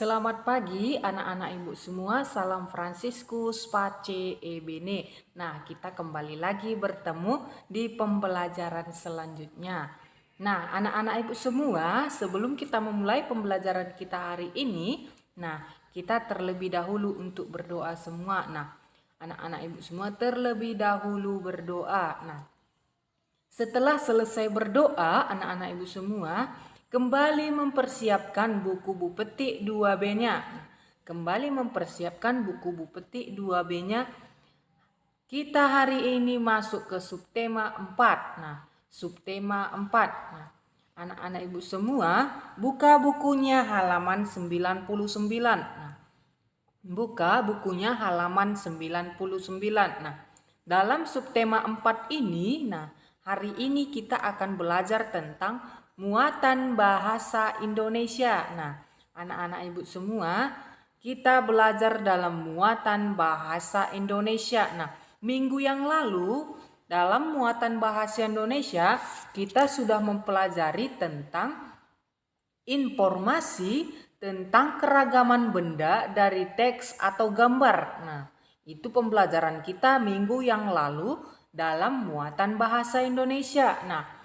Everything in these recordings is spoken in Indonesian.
Selamat pagi anak-anak ibu semua, salam Fransiskus, Pace, e Bene. Nah, kita kembali lagi bertemu di pembelajaran selanjutnya. Nah, anak-anak ibu semua, sebelum kita memulai pembelajaran kita hari ini, kita terlebih dahulu untuk berdoa semua. Nah, anak-anak ibu semua terlebih dahulu berdoa. Nah, setelah selesai berdoa, anak-anak ibu semua kembali mempersiapkan buku-buku petik 2B-nya. Kembali mempersiapkan buku-buku petik 2B-nya. Kita hari ini masuk ke subtema 4. Nah, subtema 4. Nah, anak-anak ibu semua buka bukunya halaman 99. Nah, buka bukunya halaman 99. Nah, dalam subtema 4 ini, hari ini kita akan belajar tentang muatan bahasa Indonesia. Nah, anak-anak ibu semua, kita belajar dalam muatan bahasa Indonesia. Nah, minggu yang lalu dalam muatan bahasa Indonesia kita sudah mempelajari tentang informasi tentang keragaman benda dari teks atau gambar. Nah, itu pembelajaran kita minggu yang lalu dalam muatan bahasa Indonesia. Nah,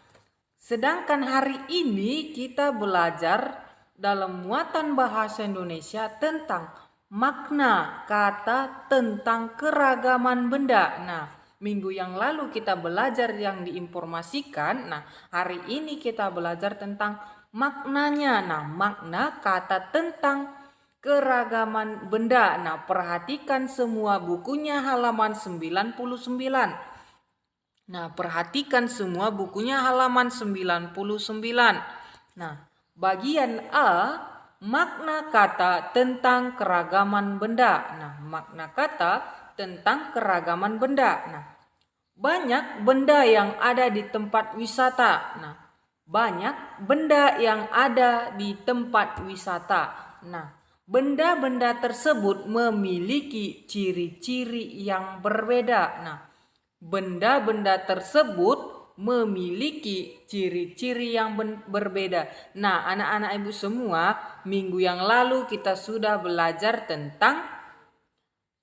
sedangkan hari ini kita belajar dalam muatan bahasa Indonesia tentang makna kata tentang keragaman benda. Nah, minggu yang lalu kita belajar yang diinformasikan. Nah, hari ini kita belajar tentang maknanya. Nah, makna kata tentang keragaman benda. Nah, perhatikan semua bukunya halaman 99. Nah, perhatikan semua bukunya halaman 99. Nah, bagian A, makna kata tentang keragaman benda. Nah, makna kata tentang keragaman benda. Nah, banyak benda yang ada di tempat wisata. Nah, banyak benda yang ada di tempat wisata. Nah, benda-benda tersebut memiliki ciri-ciri yang berbeda. Nah, benda-benda tersebut memiliki ciri-ciri yang berbeda. Nah, anak-anak ibu semua, minggu yang lalu kita sudah belajar tentang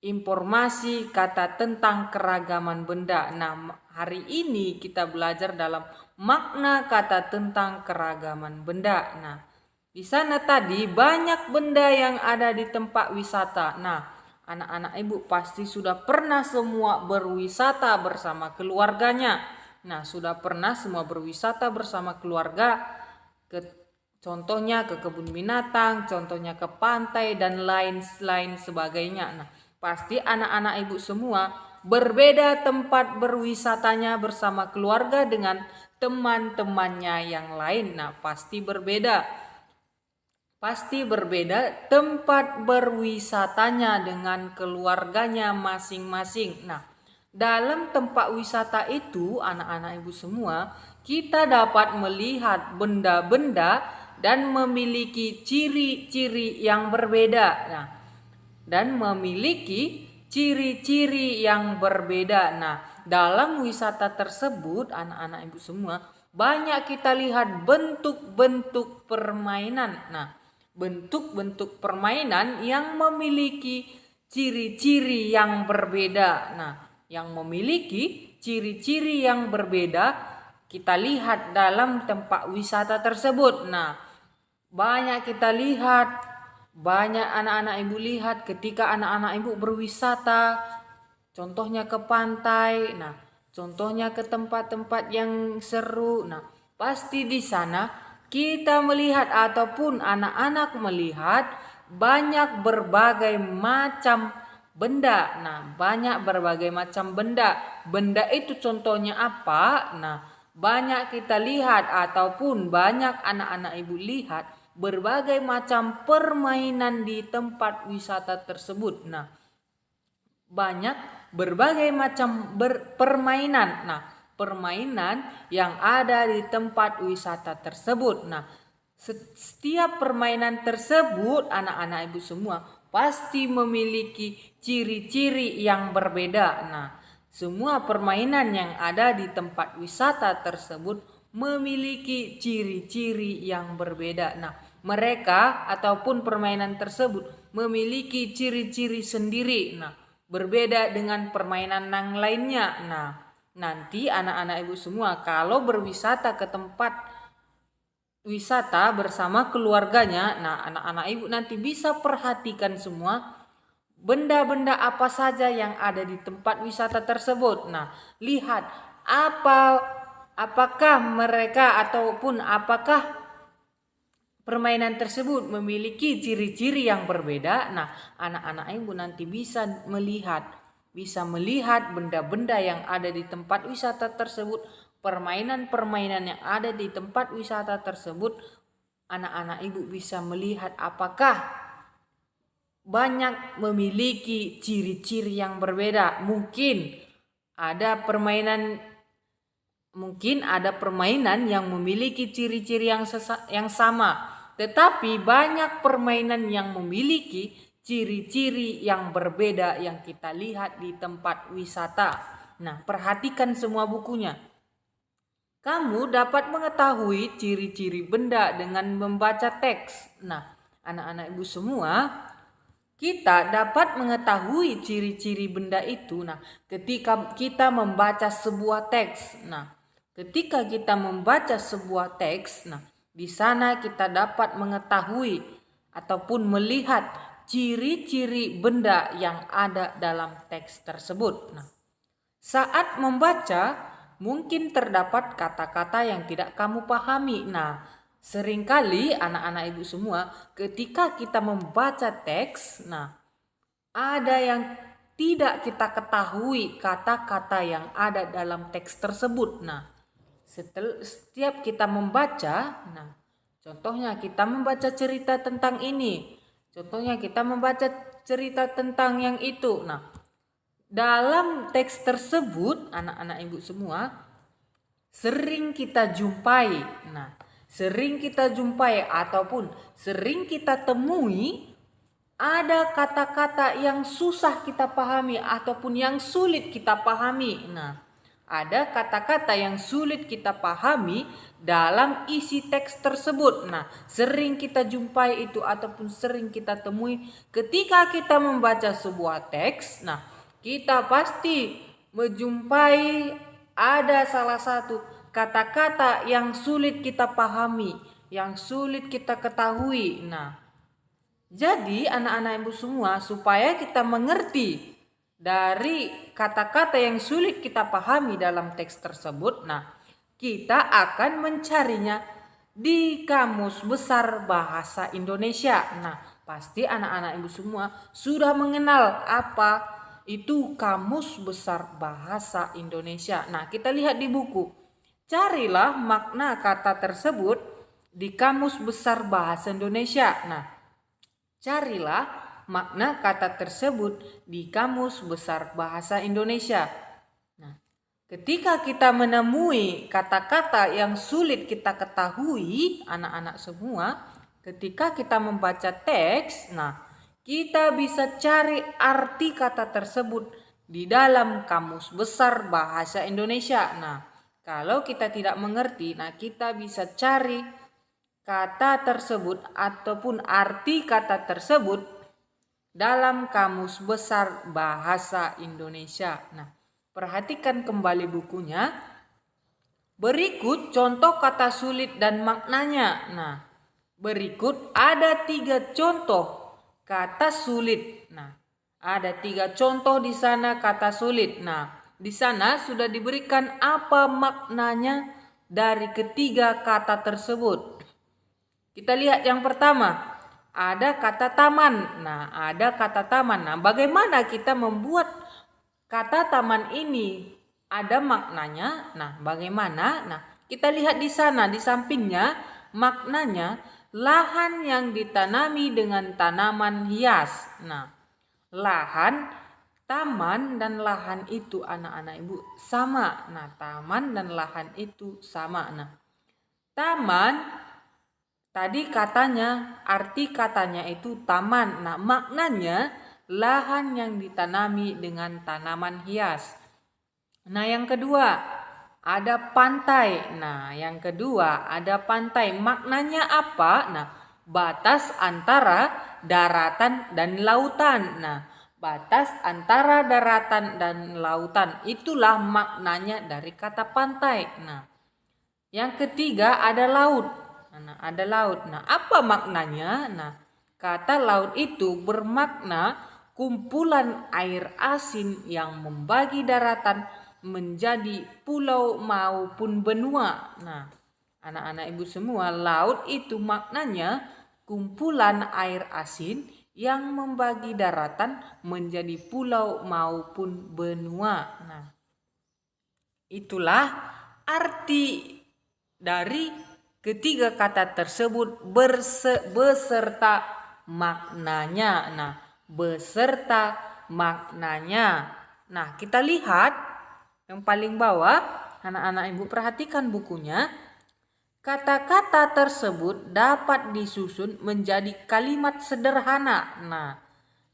informasi kata tentang keragaman benda. Nah, hari ini kita belajar dalam makna kata tentang keragaman benda. Nah, di sana tadi banyak benda yang ada di tempat wisata. Nah, anak-anak ibu pasti sudah pernah semua berwisata bersama keluarganya. Nah, sudah pernah semua berwisata bersama keluarga contohnya ke kebun binatang, contohnya ke pantai dan lain-lain sebagainya. Nah, pasti anak-anak ibu semua berbeda tempat berwisatanya bersama keluarga dengan teman-temannya yang lain. Nah, pasti berbeda. Pasti berbeda tempat berwisatanya dengan keluarganya masing-masing. Nah, dalam tempat wisata itu, anak-anak ibu semua, kita dapat melihat benda-benda dan memiliki ciri-ciri yang berbeda. Nah, dan memiliki ciri-ciri yang berbeda. Nah, dalam wisata tersebut, anak-anak ibu semua, banyak kita lihat bentuk-bentuk permainan. Nah, bentuk-bentuk permainan yang memiliki ciri-ciri yang berbeda. Nah, yang memiliki ciri-ciri yang berbeda kita lihat dalam tempat wisata tersebut. Nah, banyak kita lihat, banyak anak-anak ibu lihat ketika anak-anak ibu berwisata, contohnya ke pantai, nah, contohnya ke tempat-tempat yang seru. Nah, pasti di sana kita melihat ataupun anak-anak melihat banyak berbagai macam benda. Nah, banyak berbagai macam benda. Benda itu contohnya apa? Nah, banyak kita lihat ataupun banyak anak-anak ibu lihat berbagai macam permainan di tempat wisata tersebut. Nah, banyak berbagai macam permainan. Nah, permainan yang ada di tempat wisata tersebut. Nah, setiap permainan tersebut anak-anak ibu semua pasti memiliki ciri-ciri yang berbeda. Nah, semua permainan yang ada di tempat wisata tersebut memiliki ciri-ciri yang berbeda. Nah, mereka ataupun permainan tersebut memiliki ciri-ciri sendiri. Nah, berbeda dengan permainan yang lainnya. Nah, nanti anak-anak ibu semua kalau berwisata ke tempat wisata bersama keluarganya, nah anak-anak ibu nanti bisa perhatikan semua benda-benda apa saja yang ada di tempat wisata tersebut. Nah, lihat apakah mereka ataupun apakah permainan tersebut memiliki ciri-ciri yang berbeda. Nah, anak-anak ibu nanti bisa melihat benda-benda yang ada di tempat wisata tersebut, permainan-permainan yang ada di tempat wisata tersebut. Anak-anak ibu bisa melihat apakah banyak memiliki ciri-ciri yang berbeda. Mungkin ada permainan yang memiliki ciri-ciri yang sama, tetapi banyak permainan yang memiliki ciri-ciri yang berbeda yang kita lihat di tempat wisata. Nah, perhatikan semua bukunya. Kamu dapat mengetahui ciri-ciri benda dengan membaca teks. Nah, anak-anak ibu semua, kita dapat mengetahui ciri-ciri benda itu. Nah, ketika kita membaca sebuah teks. Nah, ketika kita membaca sebuah teks, nah, di sana kita dapat mengetahui ataupun melihat ciri-ciri benda yang ada dalam teks tersebut. Nah, saat membaca, mungkin terdapat kata-kata yang tidak kamu pahami. Nah, seringkali anak-anak ibu semua ketika kita membaca teks, nah ada yang tidak kita ketahui kata-kata yang ada dalam teks tersebut. Nah, setiap kita membaca, nah contohnya kita membaca cerita tentang ini, contohnya kita membaca cerita tentang yang itu. Nah, dalam teks tersebut anak-anak ibu semua sering kita jumpai. Nah, sering kita jumpai ataupun sering kita temui ada kata-kata yang susah kita pahami ataupun yang sulit kita pahami. Nah, ada kata-kata yang sulit kita pahami dalam isi teks tersebut. Nah, sering kita jumpai itu ataupun sering kita temui ketika kita membaca sebuah teks. Nah, kita pasti menjumpai ada salah satu kata-kata yang sulit kita pahami, yang sulit kita ketahui. Nah, jadi anak-anak ibu semua, supaya kita mengerti dari kata-kata yang sulit kita pahami dalam teks tersebut, nah kita akan mencarinya di Kamus Besar Bahasa Indonesia. Nah, pasti anak-anak ibu semua sudah mengenal apa itu Kamus Besar Bahasa Indonesia. Nah, kita lihat di buku. Carilah makna kata tersebut di Kamus Besar Bahasa Indonesia. Nah, carilah makna kata tersebut di Kamus Besar Bahasa Indonesia. Nah, ketika kita menemui kata-kata yang sulit kita ketahui, anak-anak semua, ketika kita membaca teks, nah kita bisa cari arti kata tersebut di dalam Kamus Besar Bahasa Indonesia. Nah, kalau kita tidak mengerti, nah kita bisa cari kata tersebut ataupun arti kata tersebut dalam Kamus Besar Bahasa Indonesia. Nah, perhatikan kembali bukunya. Berikut contoh kata sulit dan maknanya. Nah, berikut ada 3 contoh kata sulit. Nah, ada 3 contoh di sana kata sulit. Nah, di sana sudah diberikan apa maknanya dari ketiga kata tersebut. Kita lihat yang pertama, ada kata taman. Nah, ada kata taman. Nah, bagaimana kita membuat kata taman ini ada maknanya? Nah, bagaimana? Nah, kita lihat di sana di sampingnya maknanya lahan yang ditanami dengan tanaman hias. Nah, lahan, taman dan lahan itu anak-anak ibu sama. Nah, taman dan lahan itu sama. Nah, taman tadi katanya, arti katanya itu taman. Nah, maknanya lahan yang ditanami dengan tanaman hias. Nah, yang kedua ada pantai. Nah, yang kedua ada pantai. Maknanya apa? Nah, batas antara daratan dan lautan. Nah, batas antara daratan dan lautan, itulah maknanya dari kata pantai. Nah, yang ketiga ada laut. Nah, ada laut. Nah, apa maknanya? Nah, kata laut itu bermakna kumpulan air asin yang membagi daratan menjadi pulau maupun benua. Nah, anak-anak ibu semua, laut itu maknanya kumpulan air asin yang membagi daratan menjadi pulau maupun benua. Nah, itulah arti dari ketiga kata tersebut beserta maknanya. Nah, beserta maknanya. Nah, kita lihat yang paling bawah, anak-anak ibu perhatikan bukunya. Kata-kata tersebut dapat disusun menjadi kalimat sederhana. Nah,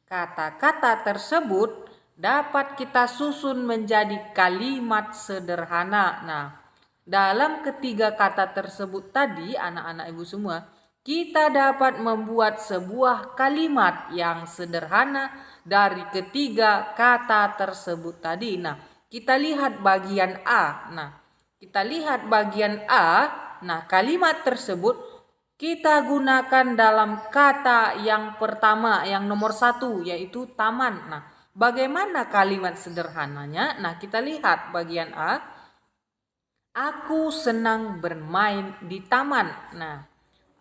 kata-kata tersebut dapat kita susun menjadi kalimat sederhana. Nah, dalam ketiga kata tersebut tadi, anak-anak ibu semua, kita dapat membuat sebuah kalimat yang sederhana dari ketiga kata tersebut tadi. Nah, kita lihat bagian A. Nah, kita lihat bagian A. Nah, kalimat tersebut kita gunakan dalam kata yang pertama, yang nomor 1, yaitu taman. Nah, bagaimana kalimat sederhananya? Nah, kita lihat bagian A. Aku senang bermain di taman. Nah,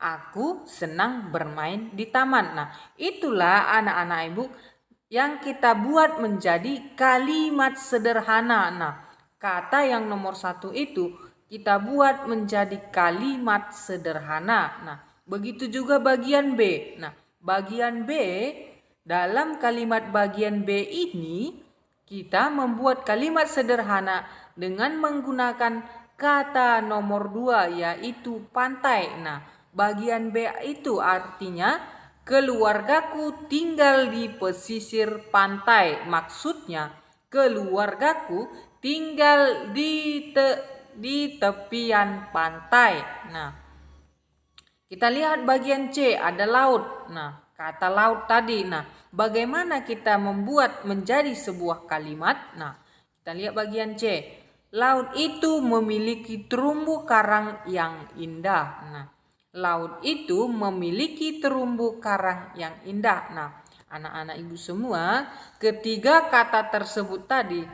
aku senang bermain di taman. Nah, itulah anak-anak ibu yang kita buat menjadi kalimat sederhana. Nah, kata yang nomor 1 itu kita buat menjadi kalimat sederhana. Nah, begitu juga bagian B. Nah, bagian B, dalam kalimat bagian B ini kita membuat kalimat sederhana dengan menggunakan kata nomor 2, yaitu pantai. Nah, bagian B itu artinya keluargaku tinggal di pesisir pantai. Maksudnya keluargaku tinggal di tepian pantai. Nah, kita lihat bagian C, ada laut. Nah, kata laut tadi. Nah, bagaimana kita membuat menjadi sebuah kalimat? Nah, kita lihat bagian C. Laut itu memiliki terumbu karang yang indah. Nah, laut itu memiliki terumbu karang yang indah. Nah, anak-anak ibu semua, ketiga kata tersebut tadi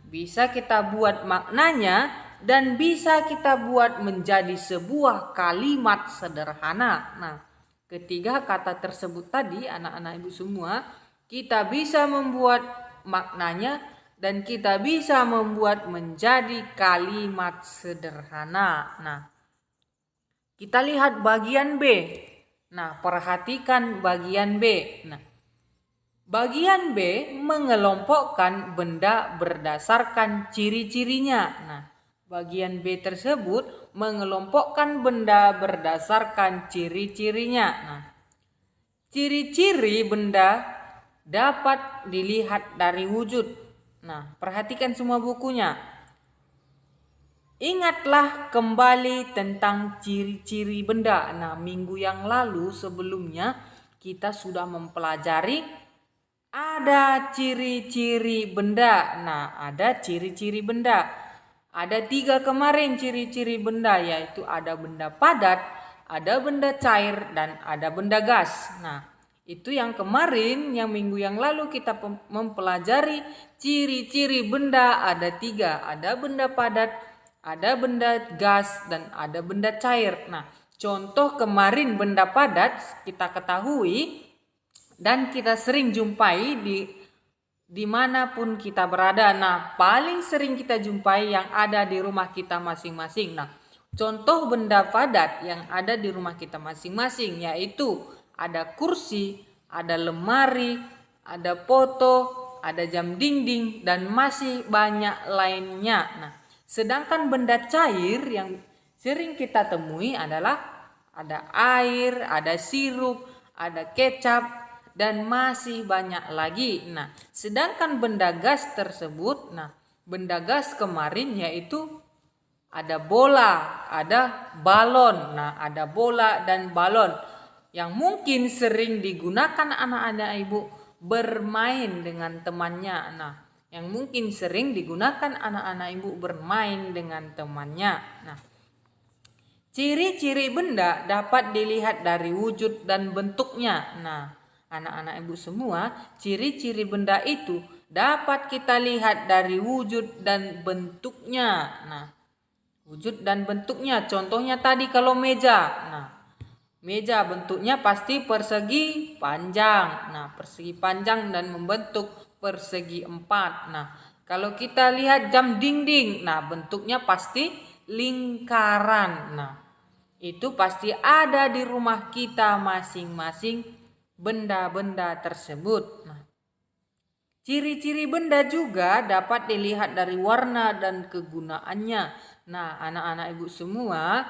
bisa kita buat maknanya dan bisa kita buat menjadi sebuah kalimat sederhana. Nah, ketiga kata tersebut tadi, anak-anak ibu semua, kita bisa membuat maknanya dan kita bisa membuat menjadi kalimat sederhana. Nah, kita lihat bagian B. Nah, perhatikan bagian B. Nah, bagian B mengelompokkan benda berdasarkan ciri-cirinya. Nah, bagian B tersebut mengelompokkan benda berdasarkan ciri-cirinya. Nah, ciri-ciri benda dapat dilihat dari wujud. Nah, perhatikan semua bukunya. Ingatlah kembali tentang ciri-ciri benda. Nah, minggu yang lalu sebelumnya kita sudah mempelajari ada ciri-ciri benda. Nah, ada ciri-ciri benda. Ada 3 kemarin ciri-ciri benda, yaitu ada benda padat, ada benda cair, dan ada benda gas. Nah, itu yang kemarin, yang minggu yang lalu kita mempelajari ciri-ciri benda ada 3. Ada benda padat, ada benda gas, dan ada benda cair. Nah, contoh kemarin benda padat kita ketahui dan kita sering jumpai dimanapun kita berada. Nah, paling sering kita jumpai yang ada di rumah kita masing-masing. Nah, contoh benda padat yang ada di rumah kita masing-masing yaitu ada kursi, ada lemari, ada foto, ada jam dinding, dan masih banyak lainnya. Nah, sedangkan benda cair yang sering kita temui adalah ada air, ada sirup, ada kecap, dan masih banyak lagi. Nah, sedangkan benda gas tersebut, nah, benda gas kemarin yaitu ada bola, ada balon. Nah, ada bola dan balon. yang mungkin sering digunakan anak-anak ibu bermain dengan temannya. Nah, yang mungkin sering digunakan anak-anak ibu bermain dengan temannya. Nah, ciri-ciri benda dapat dilihat dari wujud dan bentuknya. Nah, anak-anak ibu semua, ciri-ciri benda itu dapat kita lihat dari wujud dan bentuknya. Nah, wujud dan bentuknya, contohnya tadi kalau meja. Nah, meja bentuknya pasti persegi panjang. Nah, persegi panjang dan membentuk persegi empat. Nah, kalau kita lihat jam dinding, nah bentuknya pasti lingkaran. Nah, itu pasti ada di rumah kita masing-masing benda-benda tersebut. Nah, ciri-ciri benda juga dapat dilihat dari warna dan kegunaannya. Nah, anak-anak ibu semua,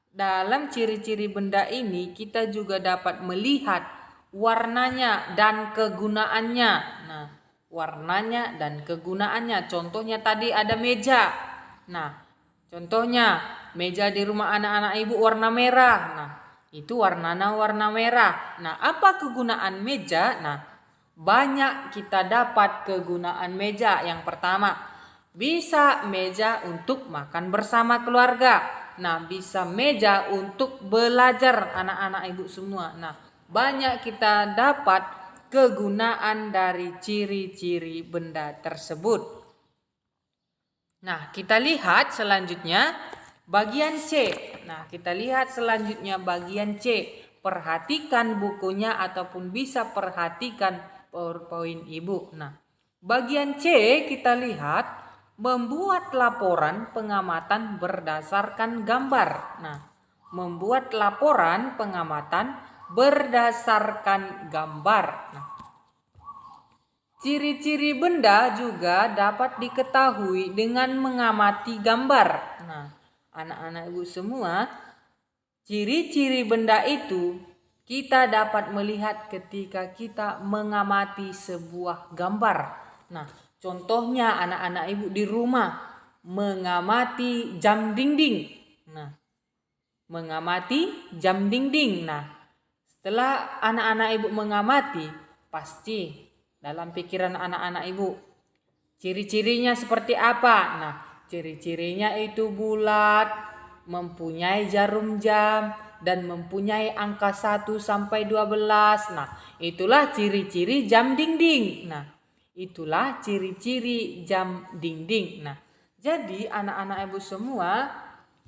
dalam ciri-ciri benda ini kita juga dapat melihat warnanya dan kegunaannya. Nah, warnanya dan kegunaannya. Contohnya tadi ada meja. Nah, contohnya meja di rumah anak-anak ibu warna merah. Nah, itu warnanya warna merah. Nah, apa kegunaan meja? Nah, banyak kita dapat kegunaan meja. Yang pertama, bisa meja untuk makan bersama keluarga. Nah, bisa meja untuk belajar anak-anak ibu semua. Nah, banyak kita dapat kegunaan dari ciri-ciri benda tersebut. Nah, kita lihat selanjutnya bagian C. Nah, kita lihat selanjutnya bagian C. Perhatikan bukunya ataupun bisa perhatikan PowerPoint ibu. Nah, bagian C kita lihat membuat laporan pengamatan berdasarkan gambar. Nah, membuat laporan pengamatan berdasarkan gambar. Nah, ciri-ciri benda juga dapat diketahui dengan mengamati gambar. Nah, anak-anak ibu semua, ciri-ciri benda itu kita dapat melihat ketika kita mengamati sebuah gambar. Nah, contohnya anak-anak ibu di rumah mengamati jam dinding. Nah, mengamati jam dinding. Nah, setelah anak-anak ibu mengamati, pasti dalam pikiran anak-anak ibu ciri-cirinya seperti apa? Nah, ciri-cirinya itu bulat, mempunyai jarum jam dan mempunyai angka 1 sampai 12. Nah, itulah ciri-ciri jam dinding. Nah, itulah ciri-ciri jam dinding. Nah, jadi anak-anak ibu semua,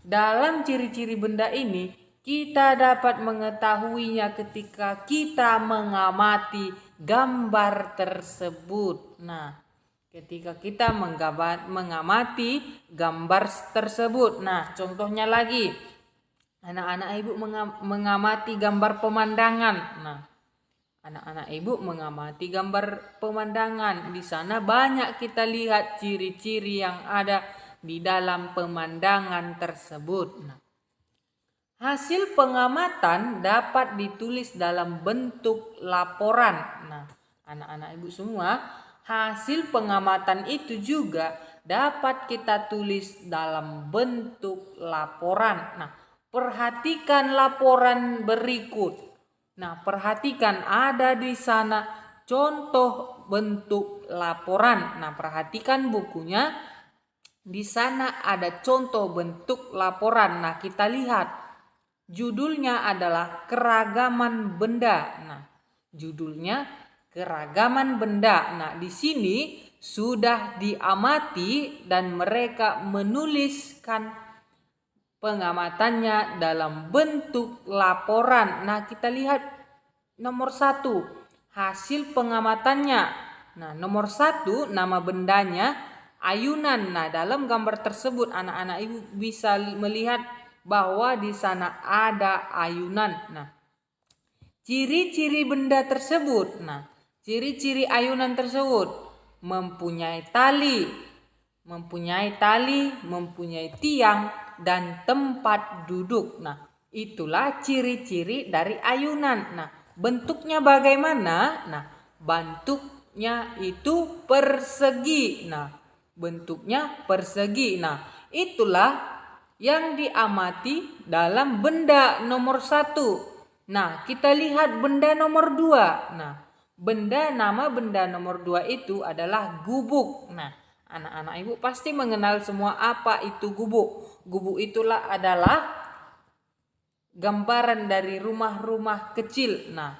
dalam ciri-ciri benda ini kita dapat mengetahuinya ketika kita mengamati gambar tersebut. Nah, ketika kita mengamati gambar tersebut. Nah, contohnya lagi, anak-anak ibu mengamati gambar pemandangan. Nah, anak-anak ibu mengamati gambar pemandangan. Di sana banyak kita lihat ciri-ciri yang ada di dalam pemandangan tersebut. Nah, hasil pengamatan dapat ditulis dalam bentuk laporan. Nah, anak-anak ibu semua, hasil pengamatan itu juga dapat kita tulis dalam bentuk laporan. Nah, perhatikan laporan berikut. Nah, perhatikan ada di sana contoh bentuk laporan. Nah, perhatikan bukunya. Di sana ada contoh bentuk laporan. Nah, kita lihat judulnya adalah keragaman benda. Nah, judulnya keragaman benda. Nah, di sini sudah diamati dan mereka menuliskan pengamatannya dalam bentuk laporan. Nah, kita lihat nomor 1, hasil pengamatannya. Nah, nomor 1 nama bendanya ayunan. Nah, dalam gambar tersebut anak-anak ibu bisa melihat bahwa di sana ada ayunan. Nah, ciri-ciri benda tersebut. Nah, ciri-ciri ayunan tersebut mempunyai tali, mempunyai tiang dan tempat duduk. Nah, itulah ciri-ciri dari ayunan. Nah, bentuknya bagaimana? Nah, bentuknya itu persegi. Nah, bentuknya persegi. Nah, itulah yang diamati dalam benda nomor 1. Nah, kita lihat benda nomor 2. Nah, nama benda nomor 2 itu adalah gubuk. Nah, anak-anak ibu pasti mengenal semua apa itu gubuk. Gubuk itulah adalah gambaran dari rumah-rumah kecil. Nah,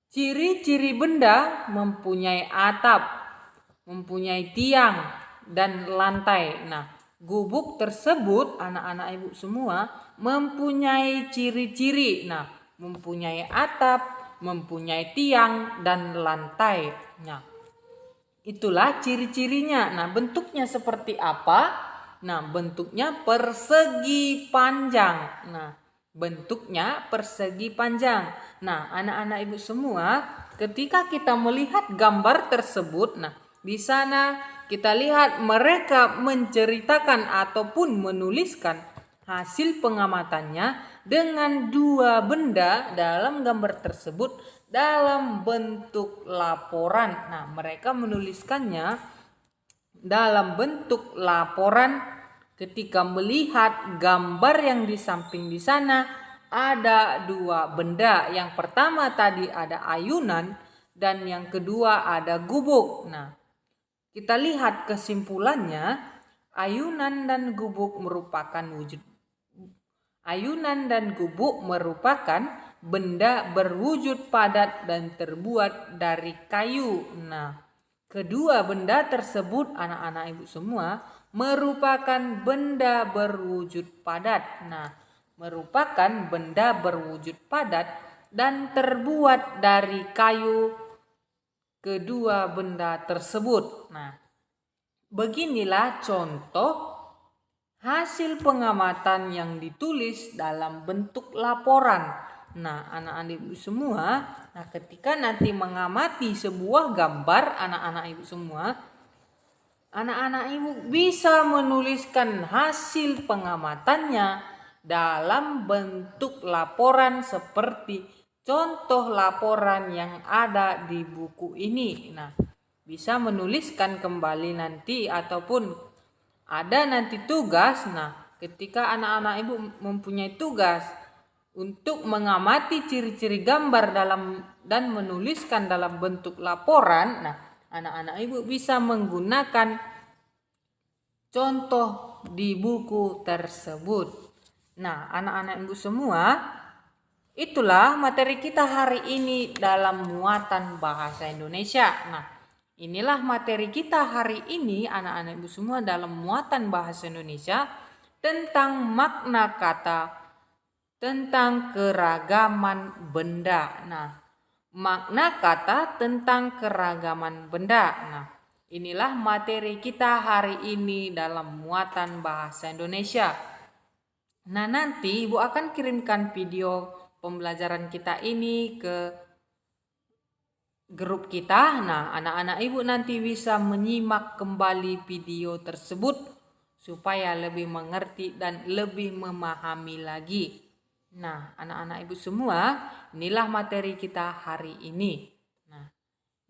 ciri-ciri benda mempunyai atap, mempunyai tiang, dan lantai. Nah, gubuk tersebut anak-anak ibu semua mempunyai ciri-ciri. Nah, mempunyai atap, mempunyai tiang, dan lantai. Nah, itulah ciri-cirinya. Nah, bentuknya seperti apa? Nah, bentuknya persegi panjang. Nah, bentuknya persegi panjang. Nah, anak-anak ibu semua, ketika kita melihat gambar tersebut, nah, di sana kita lihat mereka menceritakan ataupun menuliskan hasil pengamatannya dengan 2 benda dalam gambar tersebut dalam bentuk laporan. Nah, mereka menuliskannya dalam bentuk laporan ketika melihat gambar yang di samping di sana ada 2 benda. Yang pertama tadi ada ayunan dan yang kedua ada gubuk. Nah, kita lihat kesimpulannya, ayunan dan gubuk merupakan benda berwujud padat dan terbuat dari kayu. Nah, kedua benda tersebut anak-anak ibu semua merupakan benda berwujud padat. Nah, merupakan benda berwujud padat dan terbuat dari kayu kedua benda tersebut. Nah, beginilah contoh hasil pengamatan yang ditulis dalam bentuk laporan. Nah, anak-anak ibu semua, nah ketika nanti mengamati sebuah gambar, anak-anak ibu semua, anak-anak ibu bisa menuliskan hasil pengamatannya dalam bentuk laporan seperti contoh laporan yang ada di buku ini. Nah, bisa menuliskan kembali nanti ataupun ada nanti tugas. Nah, ketika anak-anak ibu mempunyai tugas untuk mengamati ciri-ciri gambar dan menuliskan dalam bentuk laporan, nah anak-anak ibu bisa menggunakan contoh di buku tersebut. Nah, anak-anak ibu semua, itulah materi kita hari ini dalam muatan bahasa Indonesia. Nah, inilah materi kita hari ini anak-anak ibu semua dalam muatan bahasa Indonesia tentang makna kata, tentang keragaman benda. Nah, makna kata tentang keragaman benda. Nah, inilah materi kita hari ini dalam muatan bahasa Indonesia. Nah, nanti Ibu akan kirimkan video pembelajaran kita ini ke grup kita. Nah, anak-anak Ibu nanti bisa menyimak kembali video tersebut supaya lebih mengerti dan lebih memahami lagi. Nah, anak-anak ibu semua, inilah materi kita hari ini. Nah,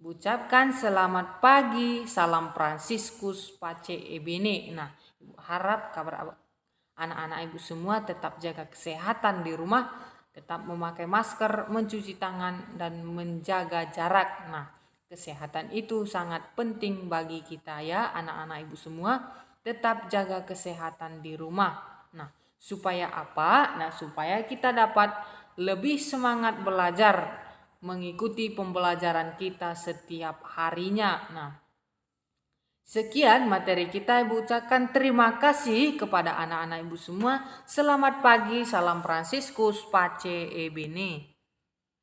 ucapkan selamat pagi, salam Fransiskus Pace e Bene. Nah, ibu harap kabar anak-anak ibu semua tetap jaga kesehatan di rumah, tetap memakai masker, mencuci tangan, dan menjaga jarak. Nah, kesehatan itu sangat penting bagi kita ya, anak-anak ibu semua. Tetap jaga kesehatan di rumah. Nah, supaya apa? Nah, supaya kita dapat lebih semangat belajar, mengikuti pembelajaran kita setiap harinya. Nah, sekian materi kita. Ibu ucapkan terima kasih kepada anak-anak ibu semua. Selamat pagi, salam Fransiskus Pace e Bene.